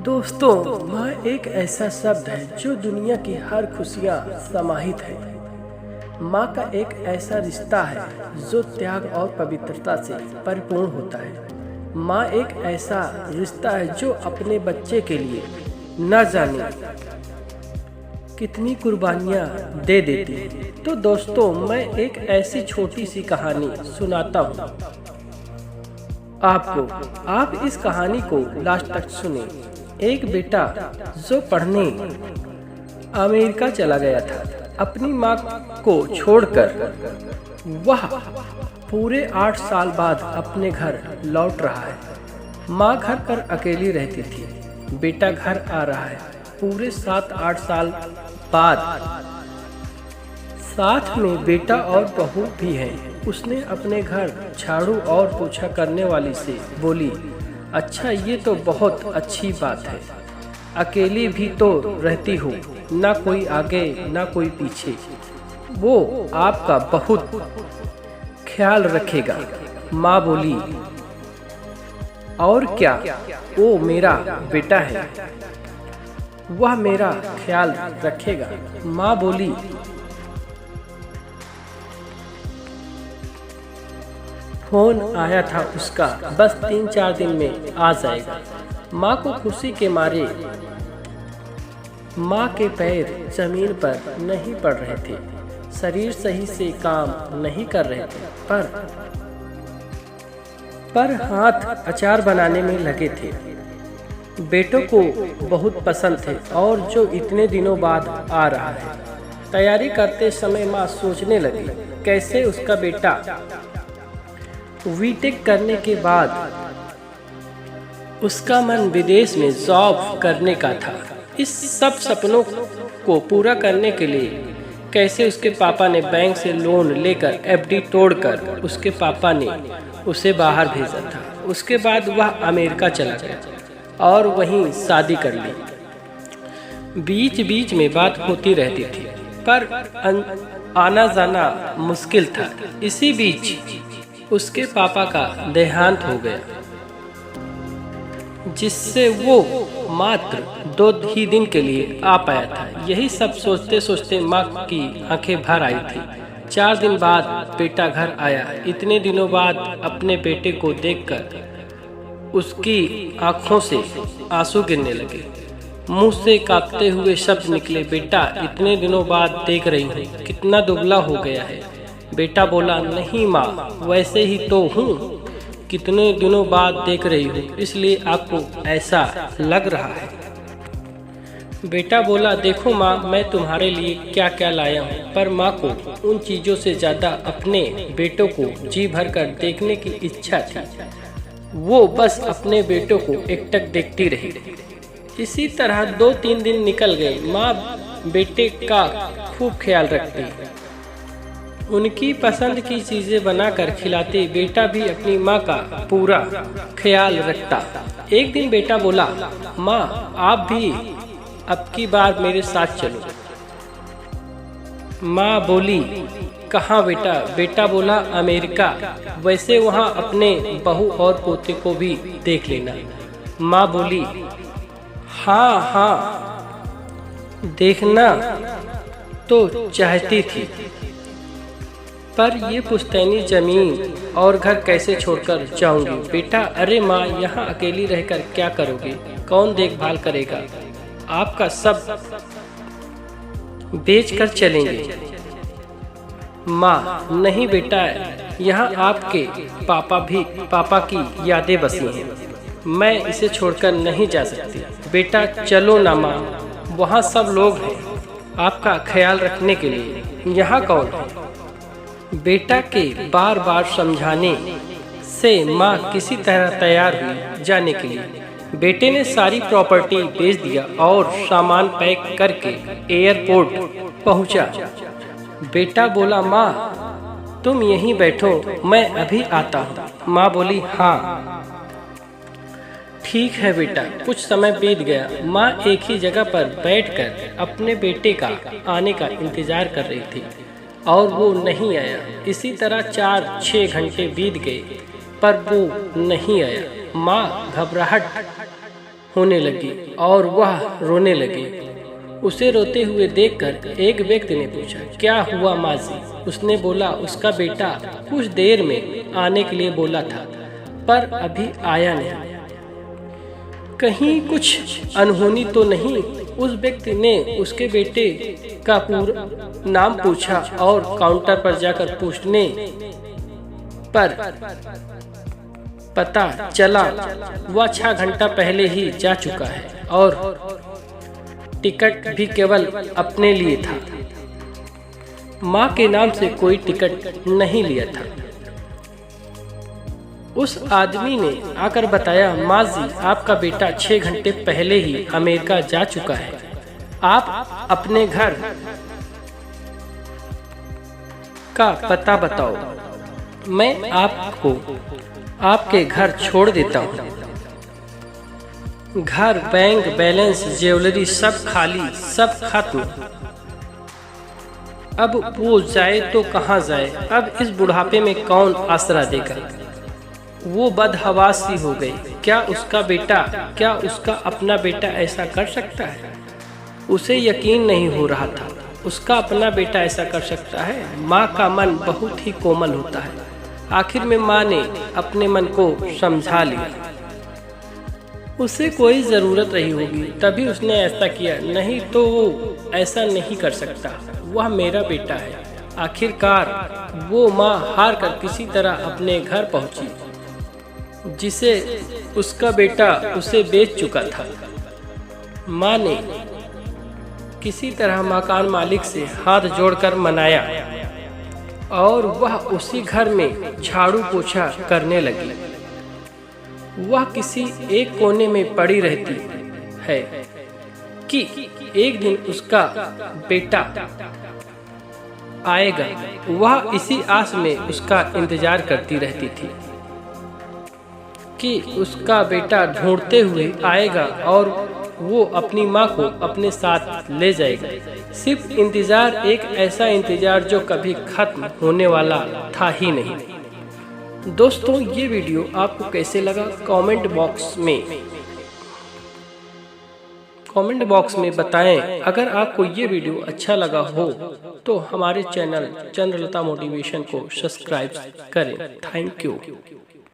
दोस्तों, माँ एक ऐसा शब्द है जो दुनिया की हर खुशियाँ समाहित है। माँ का एक ऐसा रिश्ता है जो त्याग और पवित्रता से परिपूर्ण होता है। माँ एक ऐसा रिश्ता है जो अपने बच्चे के लिए न जाने कितनी कुर्बानियाँ दे देती है। तो दोस्तों, मैं एक ऐसी छोटी सी कहानी सुनाता हूँ आपको। आप इस कहानी को लास्ट तक सुने। एक बेटा जो पढ़ने अमेरिका चला गया था, अपनी माँ को छोड़कर वह पूरे 8 साल बाद अपने घर लौट रहा है। माँ घर पर अकेली रहती थी। बेटा घर आ रहा है पूरे 7-8 साल बाद। साथ में बेटा और बहू भी है। उसने अपने घर झाड़ू और पोछा करने वाली से बोली, अच्छा, ये तो बहुत अच्छी बात है। अकेली भी तो रहती हो, ना कोई आगे ना कोई पीछे। वो आपका बहुत ख्याल रखेगा। माँ बोली, और क्या, वो मेरा बेटा है, वह मेरा ख्याल रखेगा। माँ बोली, फोन आया था उसका, बस 3-4 दिन में आ जाएगा। माँ को खुशी के मारे माँ के पैर जमीन पर नहीं पड़ रहे थे, शरीर सही से काम नहीं कर रहे थे, पर हाथ अचार बनाने में लगे थे। बेटों को बहुत पसंद थे और जो इतने दिनों बाद आ रहा है। तैयारी करते समय माँ सोचने लगी, कैसे उसका बेटा बीटेक करने के बाद उसका मन विदेश में जॉब करने का था। इस सब सपनों को पूरा करने के लिए कैसे उसके पापा ने बैंक से लोन लेकर एफडी तोड़कर उसके पापा ने उसे बाहर भेजा था। उसके बाद वह अमेरिका चला गया और वहीं शादी कर ली। बीच बीच में बात होती रहती थी, पर आना जाना मुश्किल था। इसी बीच उसके पापा का देहांत हो गया, जिससे वो मात्र 2 ही दिन के लिए आ पाया था। यही सब सोचते सोचते माँ की आंखें भर आई थी। 4 दिन बाद बेटा घर आया। इतने दिनों बाद अपने बेटे को देखकर उसकी आंखों से आंसू गिरने लगे। मुंह से कांपते हुए शब्द निकले, बेटा, इतने दिनों बाद देख रही हूँ, कितना दुबला हो गया है। बेटा बोला, नहीं माँ, वैसे ही तो हूँ, कितने दिनों बाद देख रही हूँ, इसलिए आपको ऐसा लग रहा है। बेटा बोला, देखो माँ, मैं तुम्हारे लिए क्या क्या लाया हूँ। पर माँ को उन चीज़ों से ज़्यादा अपने बेटों को जी भर कर देखने की इच्छा थी। वो बस अपने बेटों को एकटक देखती रही। इसी तरह 2-3 दिन निकल गए। माँ बेटे का खूब ख्याल रखती, उनकी पसंद की चीजें बनाकर खिलाती। बेटा भी अपनी माँ का पूरा ख्याल रखता। एक दिन बेटा बोला, माँ, आप भी अब की बार मेरे साथ चलो। माँ बोली, कहाँ बेटा? बेटा बोला, अमेरिका। वैसे वहाँ अपने बहू और पोते को भी देख लेना। माँ बोली, हाँ हाँ, देखना तो चाहती थी, पर ये पुश्तैनी जमीन और घर कैसे छोड़कर जाऊंगी। बेटा, अरे माँ, यहाँ अकेली रहकर क्या करोगे? कौन देखभाल करेगा? आपका सब बेच कर चलेंगे। माँ, नहीं बेटा, यहाँ आपके पापा की यादें बसी हैं, मैं इसे छोड़कर नहीं जा सकती। बेटा चलो ना माँ, वहाँ सब लोग हैं आपका ख्याल रखने के लिए, यहाँ कौन है? बेटा के बार बार समझाने से माँ किसी तरह तैयार हुई जाने के लिए। बेटे ने सारी प्रॉपर्टी बेच दिया और सामान पैक करके एयरपोर्ट पहुंचा। बेटा बोला, माँ, तुम यहीं बैठो, मैं अभी आता हूँ। माँ बोली, हाँ ठीक है बेटा। कुछ समय बीत गया। माँ एक ही जगह पर बैठकर अपने बेटे का आने का इंतजार कर रही थी और वो नहीं आया। इसी तरह 4-6 घंटे बीत गए, पर वो नहीं आया। माँ घबराहट होने लगी और वह रोने लगी। उसे रोते हुए देखकर एक व्यक्ति ने पूछा, क्या हुआ माँ जी? उसने बोला, उसका बेटा कुछ देर में आने के लिए बोला था, पर अभी आया नहीं। कहीं कुछ अनहोनी तो नहीं? उस व्यक्ति ने उसके बेटे का पूरा नाम पूछा और काउंटर पर जाकर पूछने पर पता चला वह 6 घंटा पहले ही जा चुका है और टिकट भी केवल अपने लिए था। माँ के नाम से कोई टिकट नहीं लिया था। उस आदमी ने आकर बताया, माँ जी, आपका बेटा 6 घंटे पहले ही अमेरिका जा चुका है। आप अपने घर का पता बताओ, मैं आपको आपके घर छोड़ देता हूँ। घर, बैंक बैलेंस, ज्वेलरी सब खाली, सब खत्म। अब वो जाए तो कहाँ जाए? अब इस बुढ़ापे में कौन आसरा देगा? वो बदहवास सी हो गई। क्या उसका अपना बेटा ऐसा कर सकता है? उसे यकीन नहीं हो रहा था उसका अपना बेटा ऐसा कर सकता है। माँ का मन बहुत ही कोमल होता है। आखिर में माँ ने अपने मन को समझा लिया। उसे कोई ज़रूरत रही होगी तभी उसने ऐसा किया, नहीं तो वो ऐसा नहीं कर सकता। वह मेरा बेटा है। आखिरकार वो माँ हार कर किसी तरह अपने घर पहुंची, जिसे उसका बेटा उसे बेच चुका था। माँ ने किसी तरह मकान मालिक से हाथ जोड़कर मनाया और वह उसी घर में झाड़ू पोछा करने लगी। वह किसी एक कोने में पड़ी रहती है कि एक दिन उसका बेटा आएगा। वह इसी आस में उसका इंतजार करती रहती थी कि उसका बेटा ढूंढते हुए आएगा और वो अपनी माँ को अपने साथ ले जाएगा। सिर्फ इंतजार, एक ऐसा इंतजार जो कभी खत्म होने वाला था ही नहीं। दोस्तों, ये वीडियो आपको कैसे लगा कमेंट बॉक्स में बताएं। अगर आपको ये वीडियो अच्छा लगा हो तो हमारे चैनल चंद्रलता मोटिवेशन को सब्सक्राइब करें। Thank you.